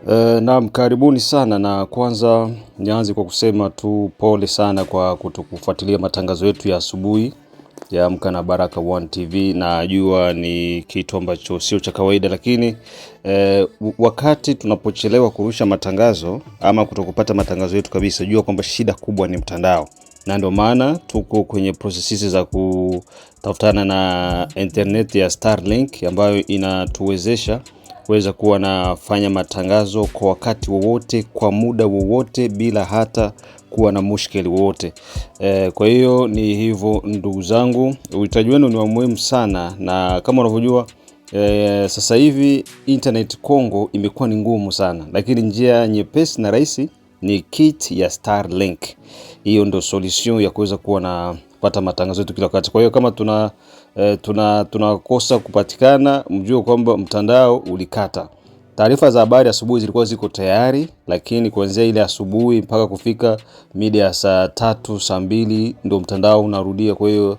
Naam, karibuni sana, na kwanza nianze kwa kusema tu pole sana kwa kutokufuatilia matangazo yetu ya asubuhi ya Amka na Baraka One TV. Najua ni kitu ambacho sio cha kawaida, lakini wakati tunapochelewa kurusha matangazo ama kutokupata matangazo yetu kabisa, jua kwamba shida kubwa ni mtandao. Na ndio maana tuko kwenye processes za kutafutana na internet ya Starlink ambayo inatuwezesha kuweza kuwa nafanya matangazo kwa wakati wowote, kwa muda wowote, bila hata kuwa na mushkeli wowote. Kwa hiyo ni hivyo ndugu zangu, uhitaji wenu ni wa muhimu sana, na kama unavyojua sasa hivi internet Kongo imekuwa ni ngumu sana, lakini njia nyepesi na rahisi ni kit ya Starlink. Hiyo ndio solution ya kuweza kuwa na kupata matangazo yetu kila wakati. Kwa hiyo kama tunakosa kupatikana, mjue kwamba mtandao ulikata. Taarifa za habari asubuhi zilikuwa ziko tayari, lakini kuanzia ile asubuhi mpaka kufika mida ya saa 3 saa 2 ndio mtandao unarudia. Kwa hiyo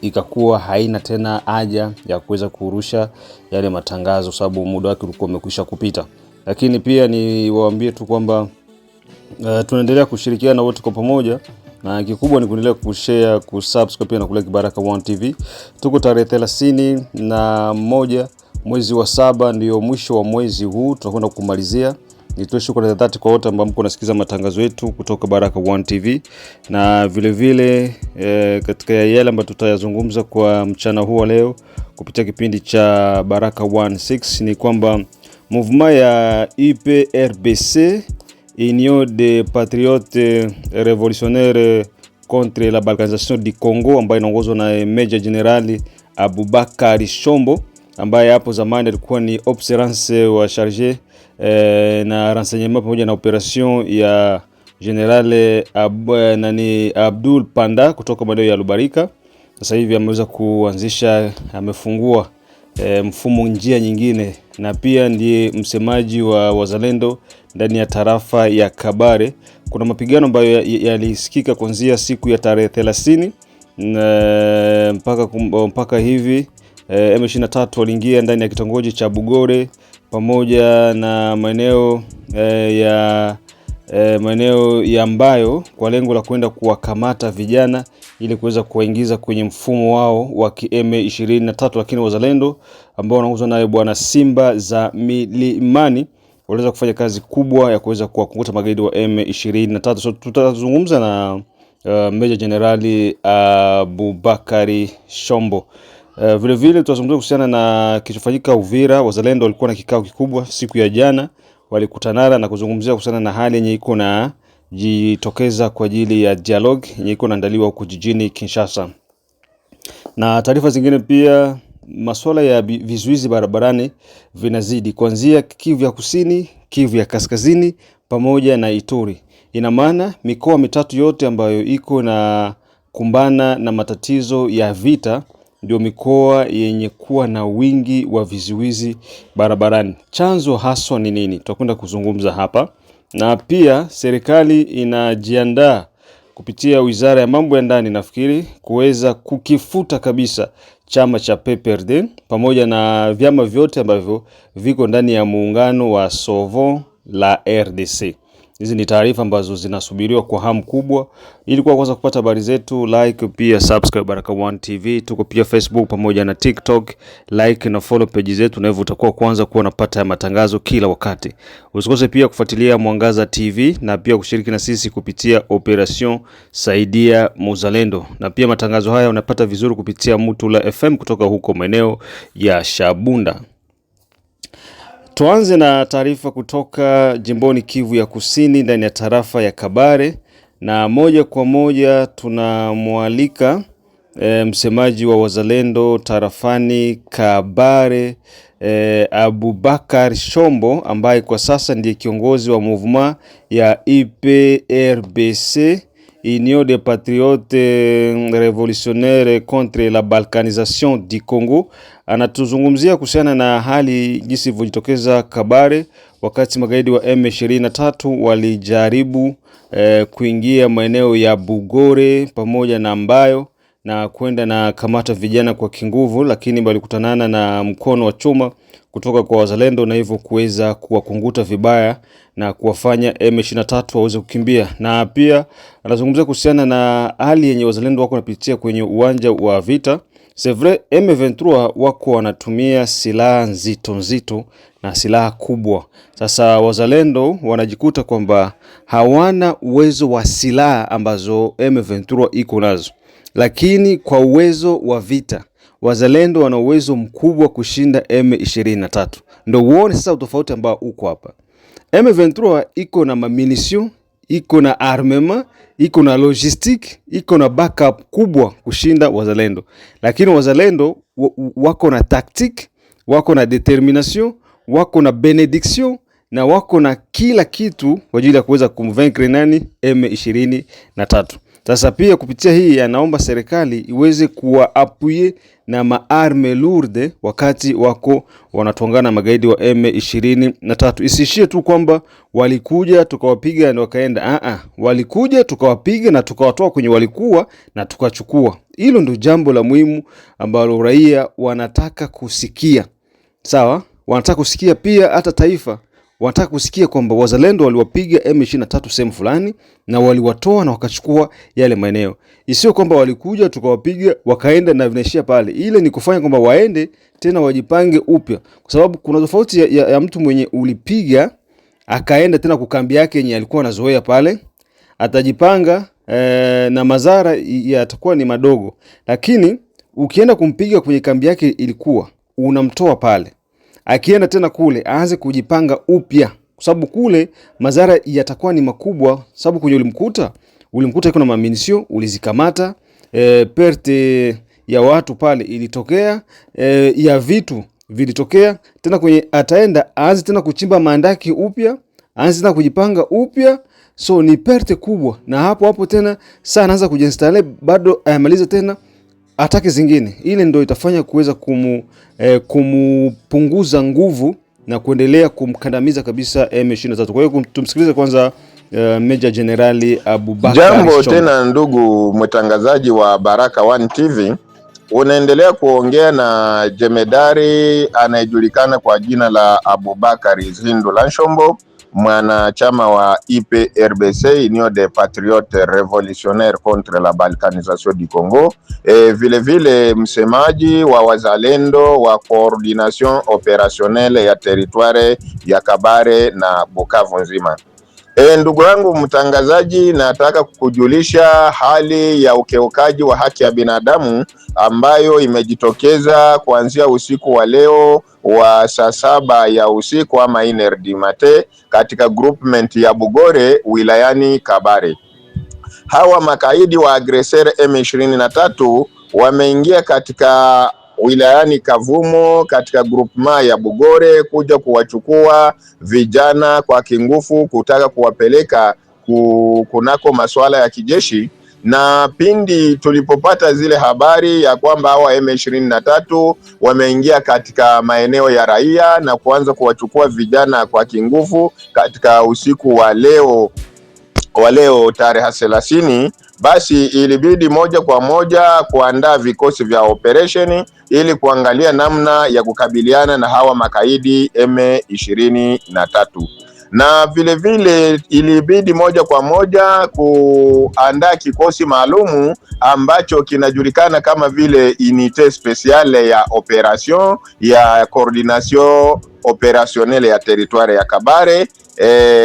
ikakuwa haina tena haja ya kuweza kurusha yale matangazo, sababu muda wake ulikuwa umekwisha kupita. Lakini pia ni waambie tu kwamba tunaendelea kushirikiana wote kwa pamoja, na kikubwa ni kuendelea kushare, kusubscribe pia na kulike Baraka One TV. Tuko tarehe 31 mwezi wa 7, ndio mwisho wa mwezi huu tunakwenda kumalizia. Nitoe shukrani za dhati kwa wote ambao mko nasikiza matangazo yetu kutoka Baraka One TV, na vile vile katika yale ambayo tutayazungumza kwa mchana huu leo kupitia kipindi cha Baraka 16 ni kwamba movement ya UPRBC, Union des Patriotes Révolutionnaires contre la Balkanisation du Congo, ambayo inaongozwa na Meja Generali Abubakar Shombo, ambaye hapo zamani alikuwa ni observance wa charge na renseignement pamoja na operation ya General Abdul Panda kutoka maeneo ya Lubarika. Sasa hivi ameweza kuanzisha, amefungua mfumo njia nyingine, na pia ndiye msemaji wa wazalendo ndani ya tarafa ya Kabare. Kuna mapigano ambayo yalisikika kuanzia siku ya tarehe 30 mpaka hivi M23 waliingia ndani ya kitongoji cha Bugore pamoja na maeneo ya ambayo kwa lengo la kwenda kuwakamata vijana ili kuweza kuwaingiza kwenye mfumo wao wa M23. Lakini wazalendo ambao wanaongozwa na bwana Simba za Milimani waliweza kufanya kazi kubwa ya kuweza kuwakunguta magaidi wa M23. So tutazungumza na Meja Generali Abubakari Shombo. Vile vile tutazungumza kuhusiana na kilichofanyika Uvira. Wazalendo walikuwa na kikao kikubwa siku ya jana, walikutanana na kuzungumzia kuhusiana na hali yenye iko na jitokeza kwa ajili ya dialogue yenye iko naandaliwa huko jijini Kinshasa. Na taarifa zingine pia, masuala ya vizuizi barabarani vinazidi kuanzia Kivu ya Kusini, Kivu ya Kaskazini pamoja na Ituri. Ina maana mikoa mitatu yote ambayo iko na kumbana na matatizo ya vita ndio mikoa yenye kuwa na wingi wa vizuizi barabarani. Chanzo haswa ni nini? Tutakwenda kuzungumza hapa. Na pia serikali inajiandaa kupitia Wizara ya Mambo ya Ndani, nafikiri, kuweza kukifuta kabisa chama cha PPRD pamoja na vyama vyote ambavyo viko ndani ya muungano wa Sovo la RDC. Hizi ni taarifa ambazo zinasubiriwa kwa hamu kubwa. Ili kwa kwanza kupata habari zetu, like pia subscribe Baraka One TV. Tuko pia Facebook pamoja na TikTok. Like na follow page zetu, na hivyo utakuwa kwanza kuwa unapata matangazo kila wakati. Usikose pia kufuatilia Mwangaza TV na pia kushiriki na sisi kupitia Operation Saidia Muzalendo. Na pia matangazo haya unapata vizuri kupitia Mutula FM kutoka huko maeneo ya Shabunda. Tuanze na taarifa kutoka jimboni Kivu ya Kusini ndani ya tarafa ya Kabare, na moja kwa moja tunamwalika msemaji wa wazalendo tarafani Kabare, Abubakar Shombo, ambaye kwa sasa ndiye kiongozi wa movement ya UPRBC, Union des Patriotes Révolutionnaires contre la Balkanisation du Congo. Anatuzungumzia kuhusiana na hali jinsi ilivyojitokeza Kabare wakati magaidi wa M23 walijaribu kuingia maeneo ya Bugore pamoja na ambayo, na kwenda na kamata vijana kwa kinguvu, lakini walikutanana na mkono wa chuma kutoka kwa wazalendo na hivyo kuweza kuwakunguta vibaya na kuwafanya M23 waweze kukimbia. Na pia anazungumzia kuhusiana na hali yenye wazalendo wako wanapitia kwenye uwanja wa vita. C'est vrai, M23 wako wanatumia silaha nzito na silaha kubwa. Sasa wazalendo wanajikuta kwamba hawana uwezo wa silaha ambazo M23 iko nazo, lakini kwa uwezo wa vita wazalendo wana uwezo mkubwa kushinda M23. Ndio uone sasa utofauti ambao uko hapa. M23 iko na mamunition, iko na armement, iko na logistique, iko na backup kubwa kushinda wazalendo. Lakini wazalendo wako na tactique, wako na determination, wako na benediction na wako na kila kitu kwa ajili ya kuweza kumvaincre nani? M23. Sasa pia kupitia hii anaomba serikali iweze kuwaapuye na maarme lourde wakati wako wanatongana magaidi wa M23. Isishie tu kwamba walikuja tukawapiga na wakaenda. Walikuja tukawapiga na tukawatoa kwenye walikuwa na tukachukua. Hilo ndio jambo la muhimu ambalo raia wanataka kusikia. Sawa? Wanataka kusikia pia hata taifa wanataka kusikia kwamba wazalendo waliwapiga M23 sehemu fulani na waliwatoa na wakachukua yale maeneo. Isio kwamba walikuja tukawapiga wakaenda na vinaishia pale. Ile ni kufanya kwamba waende tena wajipange upya, kwa sababu kuna tofauti ya mtu mwenye ulipiga akaenda tena kukambi yake yenye alikuwa anazoea pale, atajipanga na madhara yatakuwa ni madogo. Lakini ukienda kumpiga kwenye kambi yake ilikuwa unamtoa pale, akienda tena kule aanze kujipanga upya, kwa sababu kule madhara yatakuwa ni makubwa, sababu kwenye ulimkuta iko na mamunition, ulizikamata, perte ya watu pale ilitokea, ya vitu vilitokea, tena kwenye ataenda aanze tena kuchimba mandaki upya, aanze tena kujipanga upya, so ni perte kubwa. Na hapo tena saa anaanza kujinstall, bado ayamalize tena atake zingine. Ile ndio itafanya kuweza kumupunguza nguvu na kuendelea kumkandamiza kabisa M23. Kwa hiyo tumsikilize kwanza Meja Generali Abubakar. Jambo tena ndugu mtangazaji wa Baraka One TV. Unaendelea kuongea na jemedari anayejulikana kwa jina la Abubakar Zindo Lanshombo, mwanachama wa IPRBC, Union des Patriotes Révolutionnaires contre la Balkanisation du Congo, vile msemaji wa wazalendo wa coordination opérationnelle ya territoire ya Kabare na Bukavu nzima. Ndugu yangu mtangazaji, nataka kukujulisha hali ya ukeukaji wa haki ya binadamu ambayo imejitokeza kuanzia usiku wa leo wa saa 7 ya usiku ama 1h du matin katika groupement ya Bugore wilayani Kabare. Hawa makaidi wa agresser M23 wameingia katika wilayani Kavumo katika groupement ya Bugore kuja kuwachukua vijana kwa kingufu, kutaka kuwapeleka kunako masuala ya kijeshi. Na pindi tulipopata zile habari ya kwamba hawa M23 wameingia katika maeneo ya raia na kuanza kuwachukua vijana kwa kingufu katika usiku wa leo tarehe 30, basi ilibidi moja kwa moja kuandaa vikosi vya operation ili kuangalia namna ya kukabiliana na hawa makaidi M23. Na vile ilibidi moja kwa moja kuandaa kikosi maalumu ambacho kinajulikana kama vile unité spéciale ya operation ya coordination opérationnelle ya territoire ya Kabare.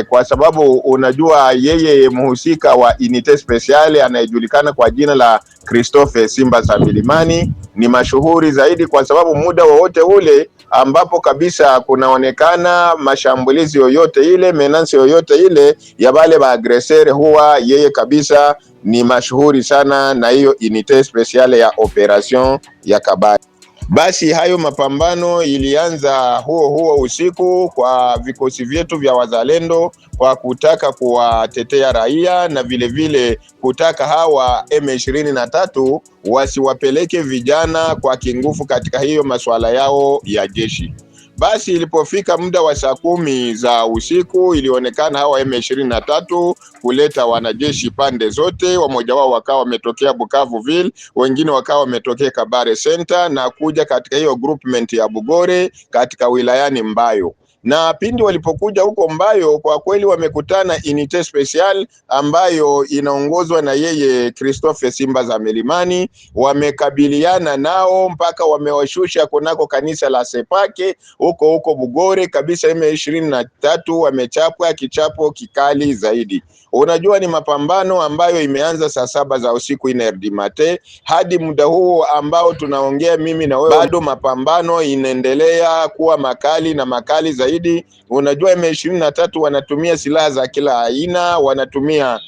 Kwa sababu unajua yeye mhusika wa unité spéciale anayejulikana kwa jina la Christophe Simba za Milimani ni mashuhuri zaidi, kwa sababu muda wowote ule ambapo kabisa kunaonekana mashambulizi yoyote ile, menace yoyote ile ya wale maagresere, huwa yeye kabisa ni mashuhuri sana na hiyo unité spéciale ya operation ya Kabare. Basi hayo mapambano ilianza huo usiku kwa vikosi vyetu vya wazalendo kwa kutaka kuwatetea raia na vile kutaka hawa M23 wasiwapeleke vijana kwa kingufu katika hiyo masuala yao ya jeshi. Basi ilipofika muda wa saa 10 za usiku, ilionekana hawa M23 kuleta wanajeshi pande zote. Wamoja wao wakawa wametokea Bukavuville, wengine wakawa wametokea Kabare Center na kuja katika hiyo groupment ya Bugore katika wilayani Mbayo. Na pindi walipokuja huko Mbayo, kwa kweli wamekutana unité special ambayo inaongozwa na yeye Christophe Simba za Milimani. Wamekabiliana nao mpaka wamewashusha kunako kanisa la Sepake huko Bugore kabisa. M23 wamechapwa kichapo kikali zaidi. Unajua, ni mapambano ambayo imeanza saa 7 za usiku inerdi mate hadi muda huu ambao tunaongea mimi na wewe, bado mapambano inaendelea kuwa makali na makali zaidi. Unajua, M23 wanatumia silaha za kila aina, wanatumia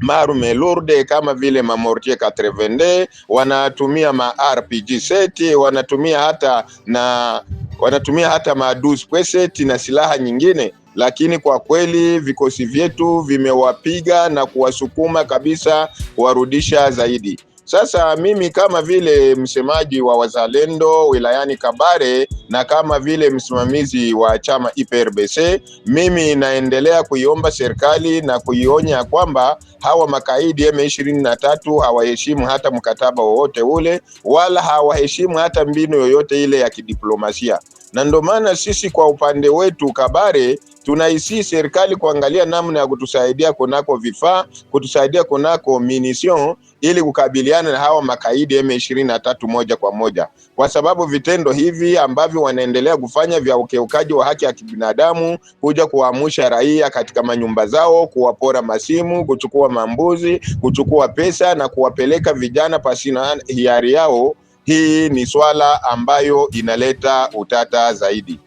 marume lourde kama vile mamortier 82, wanatumia ma RPG set, wanatumia hata ma 12 peset na silaha nyingine. Lakini kwa kweli vikosi vyetu vimewapiga na kuwasukuma kabisa kuwarudisha zaidi. Sasa mimi kama vile msemaji wa wazalendo wilayani Kabare na kama vile msimamizi wa chama IPRBC, mimi naendelea kuiomba serikali na kuionya kwamba hawa makaidi M23 hawaheshimu hata mkataba wowote ule, wala hawaheshimu hata mbinu yoyote ile ya kidiplomasia. Na ndio maana sisi kwa upande wetu Kabare tunaisi serikali kuangalia namna ya kutusaidia kunako vifaa, kutusaidia kunako munition ili kukabiliana na hawa makaidi M23 moja kwa moja, kwa sababu vitendo hivi ambavyo wanaendelea kufanya vya ukiukaji wa haki ya kibinadamu, kuja kuamsha raia katika manyumba zao, kuwapora masimu, kuchukua mambuzi, kuchukua pesa na kuwapeleka vijana pasina hiari yao, hii ni swala ambayo inaleta utata zaidi.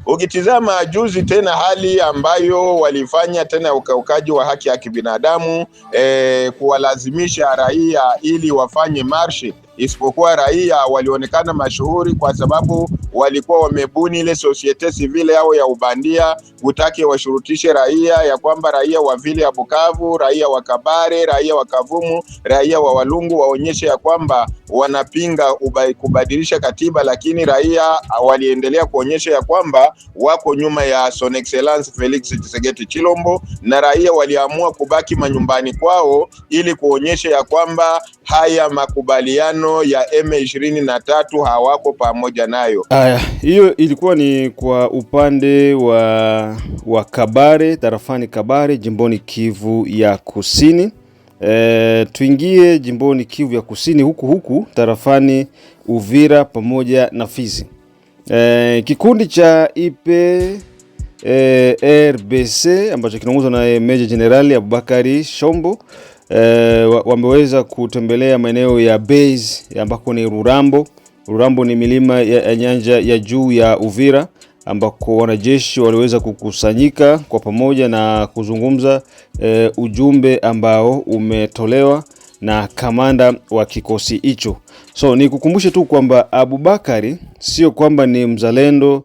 Ukitizama juzi tena hali ambayo walifanya tena ukiukaji wa haki ya kibinadamu, kuwalazimisha raia ili wafanye marshi, isipokuwa raia walionekana mashuhuri kwa sababu walikuwa wamebuni ile societe civile yao ya ubandia, kutaki washurutishe raia ya kwamba raia wa vile ya Bukavu, raia wa Kabare, raia wa Kavumu, raia wa Walungu waonyeshe ya kwamba wanapinga kubadilisha katiba, lakini raia waliendelea kuonyesha ya kwamba wako nyuma ya Son Excellence Felix Tshisekedi Chilombo, na raia waliamua kubaki manyumbani kwao ili kuonyesha ya kwamba haya makubaliano ya M23 hawako pamoja nayo. Hiyo ilikuwa ni kwa upande wa Kabare, tarafani Kabare, jimboni Kivu ya Kusini. Tuingie jimboni Kivu ya Kusini huku tarafani Uvira pamoja na Fizi. Kikundi cha IPRBC ambacho kinaongozwa na Meja Jenerali Abubakari Shombo wameweza kutembelea maeneo ya base ambako ni Rurambo. Rurambo ni milima ya nyanja ya juu ya Uvira, ambako wanajeshi waliweza kukusanyika kwa pamoja na kuzungumza ujumbe ambao umetolewa na kamanda wa kikosi hicho. So ni kukumbushe tu kwamba Abubakari sio kwamba ni mzalendo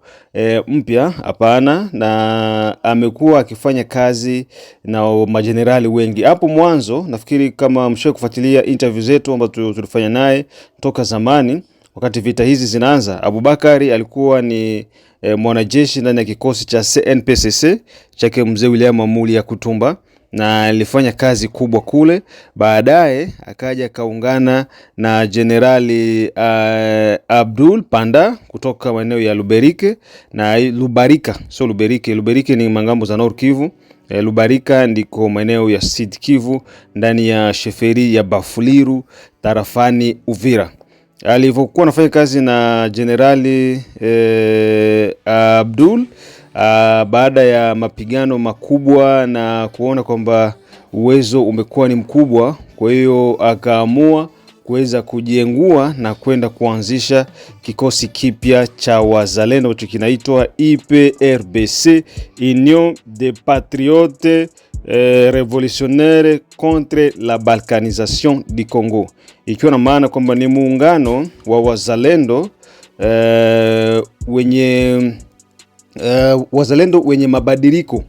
mpya, hapana, na amekuwa akifanya kazi na majenerali wengi. Hapo mwanzo nafikiri kama mshawahi kufuatilia interview zetu ambazo tulifanya naye toka zamani, wakati vita hizi zinaanza, Abubakari alikuwa ni mwanajeshi ndani ya kikosi cha CNPSC chake mzee William Amuli ya Kutumba, na alifanya kazi kubwa kule. Baadaye akaja kaungana na Generali Abdul Panda kutoka maeneo ya Luberike na Lubarika. So Luberike ni mangambo za Nord Kivu. Lubarika ndiko maeneo ya Sud Kivu ndani ya sheferi ya Bafuliru tarafani Uvira. Alivyokuwa anafanya kazi na Generali Abdul, baada ya mapigano makubwa na kuona kwamba uwezo umekuwa ni mkubwa, kwa hiyo akaamua kuweza kujiengua na kwenda kuanzisha kikosi kipya cha wazalendo ambacho kinaitwa IPRBC, Union des Patriotes Revolutionnaires contre la Balkanisation du Congo, ikiwa na maana kwamba ni muungano wa wazalendo wenye mabadiliko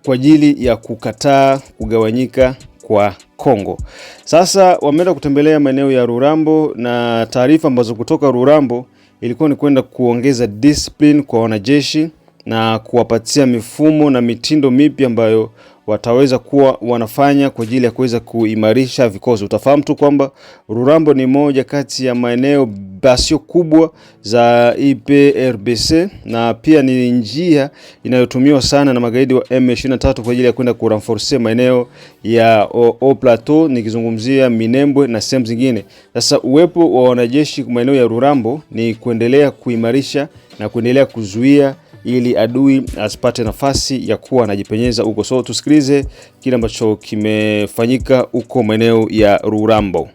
kwa ajili ya kukataa kugawanyika kwa Kongo. Sasa wameenda kutembelea maeneo ya Rurambo, na taarifa ambazo kutoka Rurambo ilikuwa ni kwenda kuongeza discipline kwa wanajeshi na kuwapatia mifumo na mitindo mipya ambayo wataweza kuwa wanafanya kwa ajili ya kuweza kuimarisha vikosi. Utafahamu tu kwamba Rurambo ni moja kati ya maeneo basio kubwa za IPRBC na pia ni njia inayotumiwa sana na magaidi wa M23 kwa ajili ya kwenda kurenforce maeneo ya O Plateau, nikizungumzia Minembwe na sehemu zingine. Sasa uwepo wa wanajeshi maeneo ya Rurambo ni kuendelea kuimarisha na kuendelea kuzuia ili adui asipate nafasi ya kuwa anajipenyeza huko. So tusikilize kile ambacho kimefanyika huko maeneo ya Rurambo.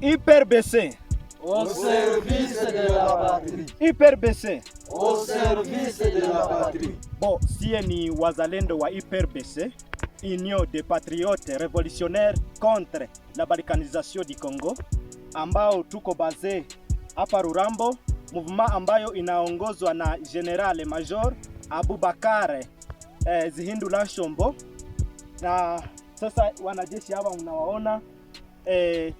IPRBC au service de la patrie. IPRBC au service de la patrie. Bon, sie ni wazalendo wa IPRBC, Union des Patriotes Révolutionnaires contre la balkanisation du Congo, ambao tuko base hapa Rurambo, mouvement ambayo inaongozwa na General Major Abubakar Zihindu Lanshombo. Na sasa wanajeshi hapa mnawaona,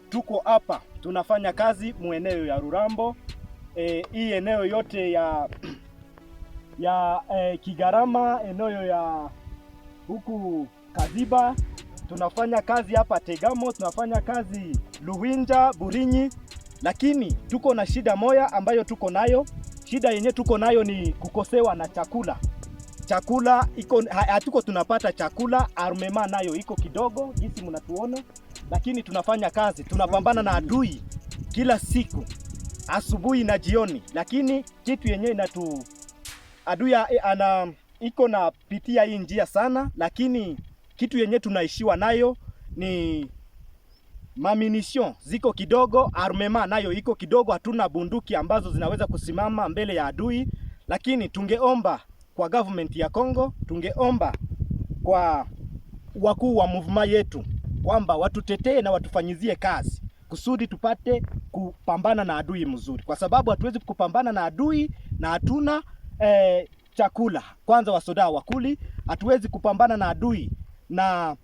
tuko hapa tunafanya kazi mueneo ya Rurambo, hii eneo yote ya Kigarama, eneo ya huku Kaziba, tunafanya kazi hapa Tegamo, tunafanya kazi Luhinja, Burinyi. Lakini tuko na shida moja ambayo tuko nayo. Shida yenye tuko nayo ni kukosewa na chakula. Chakula iko hatuko tunapata chakula, armema nayo iko kidogo jinsi mnatuona, lakini tunafanya kazi, tunapambana na adui kila siku asubuhi na jioni. Lakini kitu yenye adui iko na pitia hii njia sana, lakini kitu yenye tunaishiwa nayo ni mamunition ziko kidogo, armema nayo iko kidogo, hatuna bunduki ambazo zinaweza kusimama mbele ya adui. Lakini tungeomba kwa government ya Kongo, tungeomba kwa wakuu wa movement yetu kwamba watutetee na watufanyizie kazi kusudi tupate kupambana na adui mzuri, kwa sababu hatuwezi kupambana na adui na hatuna chakula. Kwanza wasoda wakuli, hatuwezi kupambana na adui na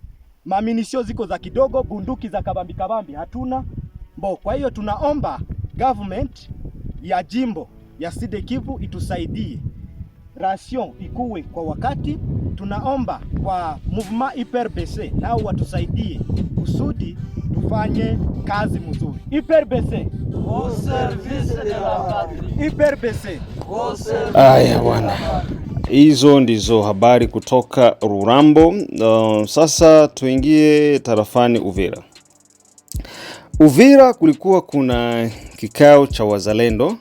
maaminisho ziko za kidogo, bunduki za kabambi hatuna. Kwa hiyo tunaomba government ya jimbo ya Sud Kivu itusaidie, ration ikuwe kwa wakati. Tunaomba kwa mouvement IPRBC nao watusaidie kusudi tufanye kazi mzuri. IPRBC au service de la patrie. IPRBC au service. Aya bwana, hizo ndizo habari kutoka Rurambo. Sasa tuingie tarafani Uvira. Uvira kulikuwa kuna kikao cha wazalendo.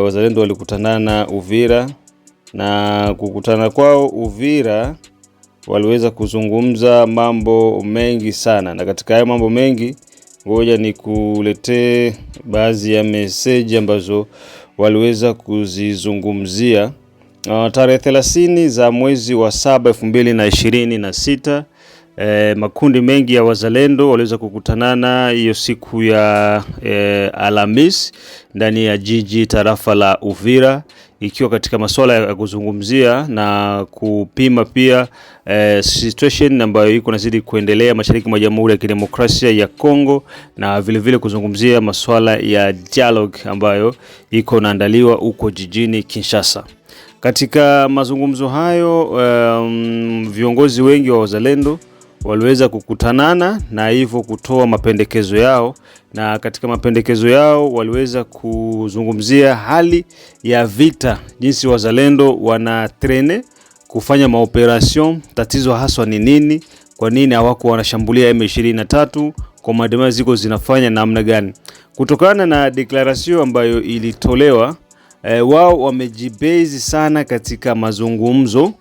Wazalendo walikutanana Uvira, na kukutana kwao Uvira waliweza kuzungumza mambo mengi sana, na katika hayo mambo mengi ngoja nikuletee baadhi ya message ambazo waliweza kuzizungumzia. Tarehe 30 za mwezi wa 7 2026, makundi mengi ya wazalendo waliweza kukutanana hiyo siku ya Alhamis ndani ya jiji tarafa la Uvira, ikiwa katika masuala ya kuzungumzia na kupima pia situation ambayo iko nazidi kuendelea mashariki mwa Jamhuri ya Kidemokrasia ya Kongo, na vile vile kuzungumzia masuala ya dialogue ambayo iko naandaliwa huko jijini Kinshasa. Katika mazungumzo hayo, viongozi wengi wa wazalendo waliweza kukutanana na hivyo kutoa mapendekezo yao, na katika mapendekezo yao waliweza kuzungumzia hali ya vita, jinsi wazalendo wanatrene kufanya maoperation, tatizo haswa ni nini, kwa nini hawako wanashambulia M23, kwa madema ziko zinafanya namna gani. Kutokana na declaration ambayo ilitolewa, wao wamejibase sana katika mazungumzo,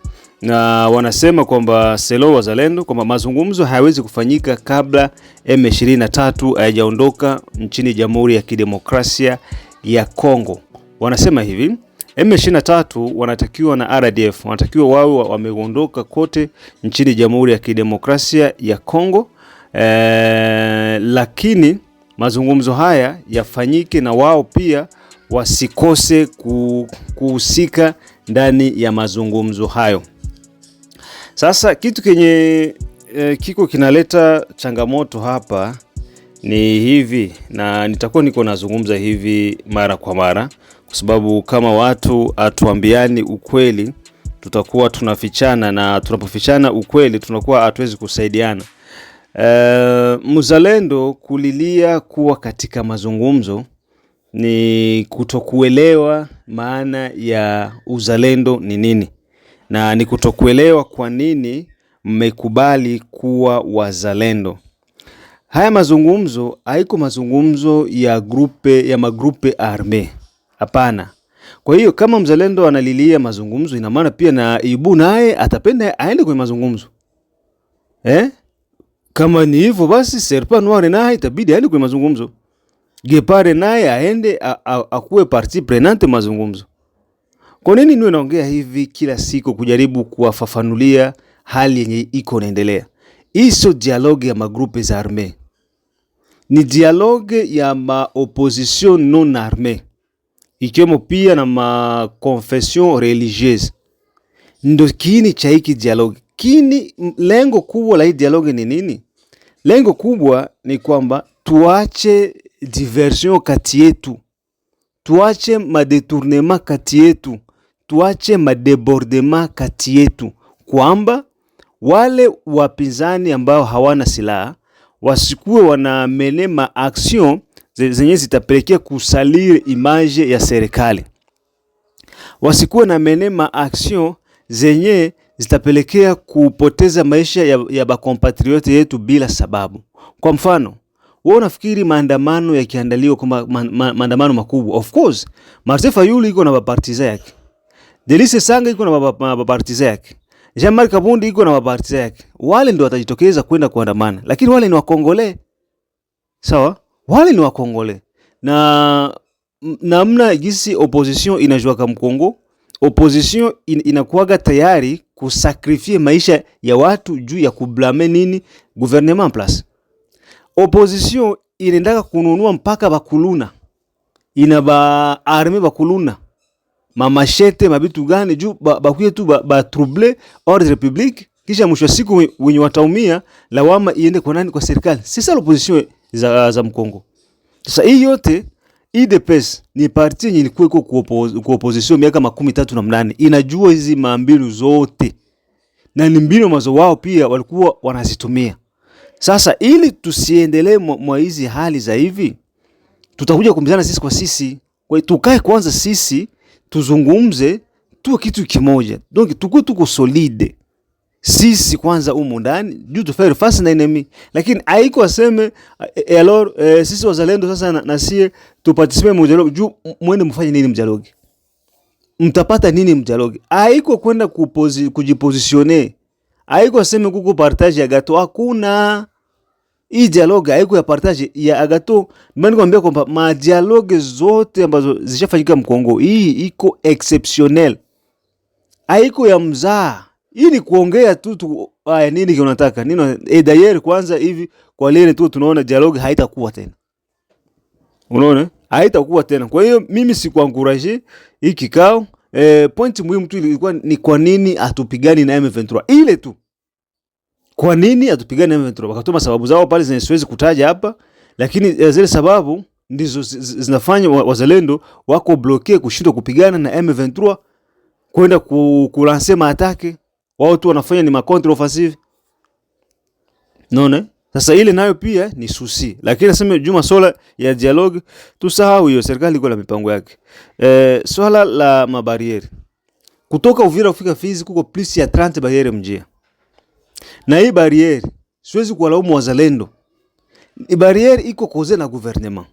na wanasema kwamba selo wazalendo kwamba mazungumzo hayawezi kufanyika kabla M23 hayajaondoka nchini Jamhuri ya Kidemokrasia ya Kongo. Wanasema hivi, M23 wanatakiwa na RDF wanatakiwa wawe wameondoka kote nchini Jamhuri ya Kidemokrasia ya Kongo, lakini mazungumzo haya yafanyike na wao pia wasikose kuhusika ndani ya mazungumzo hayo. Sasa kitu kenye kiko kinaleta changamoto hapa ni hivi, na nitakuwa niko nazungumza hivi mara kwa mara, kwa sababu kama watu atuambiani ukweli tutakuwa tunafichana, na tunapofichana ukweli tunakuwa hatuwezi kusaidiana. Mzalendo kulilia kuwa katika mazungumzo ni kutokuelewa maana ya uzalendo ni nini, na ni kutokuelewa kwa nini mmekubali kuwa wazalendo. Haya mazungumzo haiko mazungumzo ya magrupe arme. Hapana. Kwa hiyo kama mzalendo analilia mazungumzo, ina maana pia na Ibu naye atapenda aende kwenye mazungumzo. Kama ni hivyo basi Serpa Noire naye itabidi aende kwenye mazungumzo. Gepare naye aende akuwe partie prenante mazungumzo. Kwa nini niwe naongea hivi kila siku kujaribu kuwafafanulia hali yenye iko inaendelea? Hii sio dialogue ya magrupe za arme. Ni dialogue ya opposition non arme, ikiwemo pia na confession religieuse. Ndio kiini cha hiki dialogue. Lengo kubwa la hii dialogue ni nini? Lengo kubwa ni kwamba tuache diversion kati yetu, tuache madetournement kati yetu, tuache madebordement kati yetu, kwamba wale wapinzani ambao hawana silaha wasikuwe wanamene maaction zenye zitapelekea kusalir image ya serikali, wasikuwe na mene maaction zenye zitapelekea kupoteza maisha ya bakompatriote yetu bila sababu. Kwa mfano, wewe unafikiri maandamano yakiandaliwa kama maandamano makubwa, of course Martin Fayulu iko na bapartiza yake, Delice Sanga iko na bapartiza yake, Jean-Marc Kabundi iko na bapartiza yake, wale ndio watajitokeza kwenda kuandamana, lakini wale ni wakongole. Sawa? Wale ni wakongole. Na namna gisi opposition inajua kama Kongo, opposition inakuwaga tayari kusakrifie maisha ya watu juu ya kublame nini gouvernement place. Opposition inaendaka kununua mpaka bakuluna, ina ba arme bakuluna, mamashete mabitu gani juu bakuye tu ba trouble ordre public, kisha mwisho siku wenye wataumia lawama iende kwa nani? Kwa serikali. Sasa opposition za Mkongo. Sasa hii yote IDPS ni parti yenye ilikuwa iko ku opposition miaka 38, inajua hizi maambilu zote na ni mbinu mazo wao pia walikuwa wanazitumia. Sasa ili tusiendelee mwa hizi hali za hivi, tutakuja kumbizana sisi kwa sisi. Kwa hiyo tukae kwanza sisi tuzungumze, tuwe kitu kimoja. Donc tuko solide sisi kwanza humu ndani juu tufaire face na enemy. Lakini haiko aseme alors sisi wazalendo sasa na sie tuparticipe mu dialogue juu mwende mfanye nini mdialogue? Mtapata nini mdialogue? Haiko kwenda kujipositionner. Haiko aseme kuko partage ya gato, hakuna. Hii dialogue haiko ya partage ya gato. Mbona kwambia kwamba ma dialogue zote ambazo zishafanyika Mkongo hii iko exceptionnel. Haiko ya mzaa. Hii ni kuongea tu nini kinataka? Nini d'ailleurs kwanza hivi kwa leo tu tunaona dialogue haitakuwa tena. Unaona? Haitakuwa tena. Kwa hiyo mimi sikuencourage hii kikao. Point muhimu tu ilikuwa ni kwa nini atupigani na M23. Ile tu. Kwa nini atupigani na M23? Wakatoma sababu zao pale zinasiwezi kutaja hapa, lakini zile sababu ndizo zinafanya wazalendo wako bloke kushindwa kupigana na M23, kwenda kulansema atake. Wao tu wanafanya ni counter offensive. Naona? Sasa ile nayo pia ni susi. Lakini nasema juma sola ya dialogue tusahau hiyo, serikali iko na mipango yake. Swala la mabarieri. Kutoka Uvira kufika Fizi kuko plus ya 30 barieri mjia. Na hii barieri siwezi kuwalaumu wazalendo. Hii barieri iko koze na gouvernement.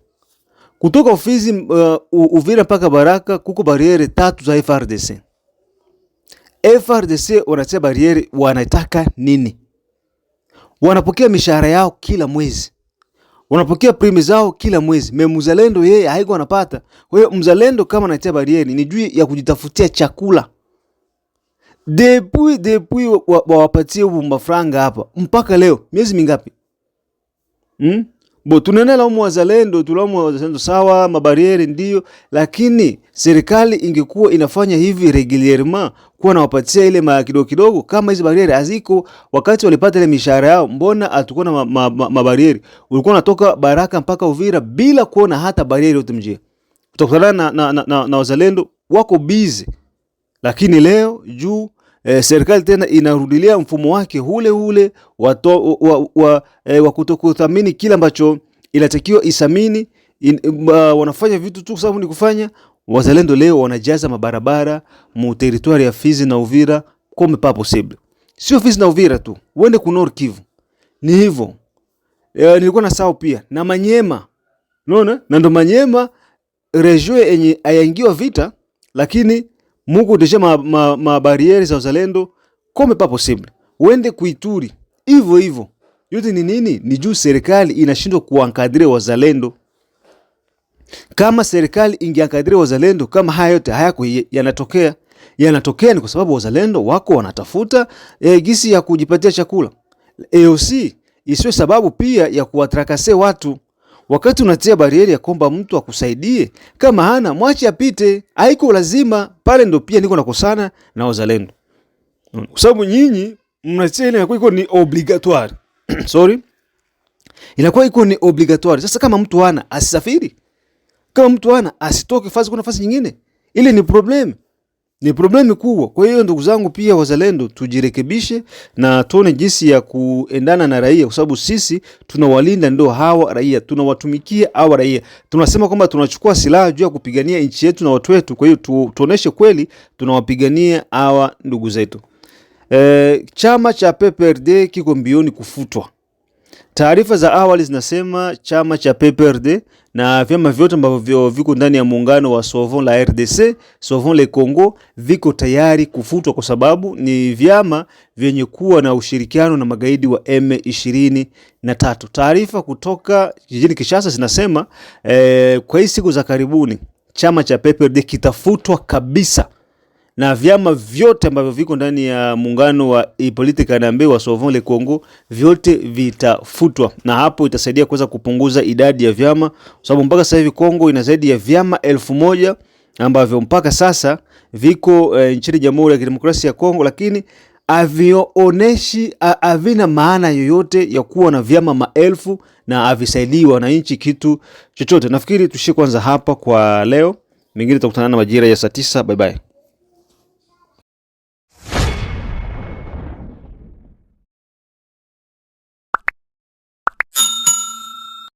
Kutoka Fizi Uvira mpaka Baraka kuko barieri 3 za FRDC. FRDC wanatia barieri, wanataka nini? Wanapokea mishahara yao kila mwezi, wanapokea prime zao kila mwezi. Mzalendo yeye haiko anapata. Kwa hiyo mzalendo kama anatia barieri ni juu ya kujitafutia chakula. Depuis wapatie mafranga hapa mpaka leo miezi mingapi? Tunaenda laumu wazalendo, tulaumu wazalendo sawa, mabarieri ndio, lakini serikali ingekuwa inafanya hivi regulierement, kuwa nawapatia ile kidogo kidogo. Kama hizi barieri haziko, wakati walipata ile mishahara yao, mbona hatukuwa na mabarieri? Ulikuwa unatoka Baraka mpaka Uvira bila kuona hata barieri yote mjia. Utakutana na wazalendo wako busy. Lakini leo juu serikali tena inarudilia mfumo wake ule wa kutokuthamini kila ambacho inatakiwa isamini. Wanafanya vitu tu sababu ni kufanya. Wazalendo leo wanajaza mabarabara mu territoire ya Fizi na Uvira comme pas possible. Sio Fizi na Uvira tu, uende ku Nord Kivu ni hivyo. Nilikuwa na sao pia na Manyema, unaona, na ndo Manyema region yenye ayaingiwa vita, lakini Mungu deja barriere za wazalendo comme pas possible. Uende Kuituri hivyo. Yote ni nini? Ni juu serikali inashindwa kuankadire wazalendo. Kama serikali ingeankadire wazalendo, kama haya yote hayako yanatokea ni kwa sababu wazalendo wako wanatafuta gisi ya kujipatia chakula. EOC isiwe sababu pia ya kuwatrakase watu. Wakati unatia barieri ya kwamba mtu akusaidie, kama hana mwache apite, haiko lazima. Pale ndo pia niko nakosana na wazalendo. Kwa sababu nyinyi mnatia ile inakuwa iko ni obligatoire. Sorry. Inakuwa iko ni obligatoire. Sasa kama mtu hana asisafiri. Kama mtu hana asitoke fasi kuna fasi nyingine. Ile ni problem. Ni problemi kubwa. Kwa hiyo ndugu zangu, pia wazalendo tujirekebishe na tuone jinsi ya kuendana na raia, kwa sababu sisi tunawalinda ndio hawa raia, tunawatumikia hawa raia. Tunasema kwamba tunachukua silaha juu ya kupigania nchi yetu na watu wetu. Kwa hiyo tuoneshe kweli tunawapigania hawa ndugu zetu. Chama cha PPRD kiko mbioni kufutwa. Taarifa za awali zinasema chama cha PPRD na vyama vyote ambavyo viko ndani ya muungano wa Sauvons la RDC, Sauvons le Congo viko tayari kufutwa kwa sababu ni vyama vyenye kuwa na ushirikiano na magaidi wa M23. Taarifa kutoka jijini Kinshasa zinasema kwa hii siku za karibuni chama cha PPRD kitafutwa kabisa na vyama vyote ambavyo viko ndani ya muungano wa Hippolyte Nambe wa Sauvons le Congo vyote vitafutwa, na hapo itasaidia kuweza kupunguza idadi ya vyama, kwa sababu mpaka sasa hivi Kongo ina zaidi ya vyama 1000 ambavyo mpaka sasa viko nchini Jamhuri ya Kidemokrasia ya Kongo, lakini havina maana yoyote ya kuwa na vyama maelfu na havisaidii wananchi kitu chochote. Nafikiri tushie kwanza hapa kwa leo, mengine tutakutana na majira ya saa 9. Bye bye.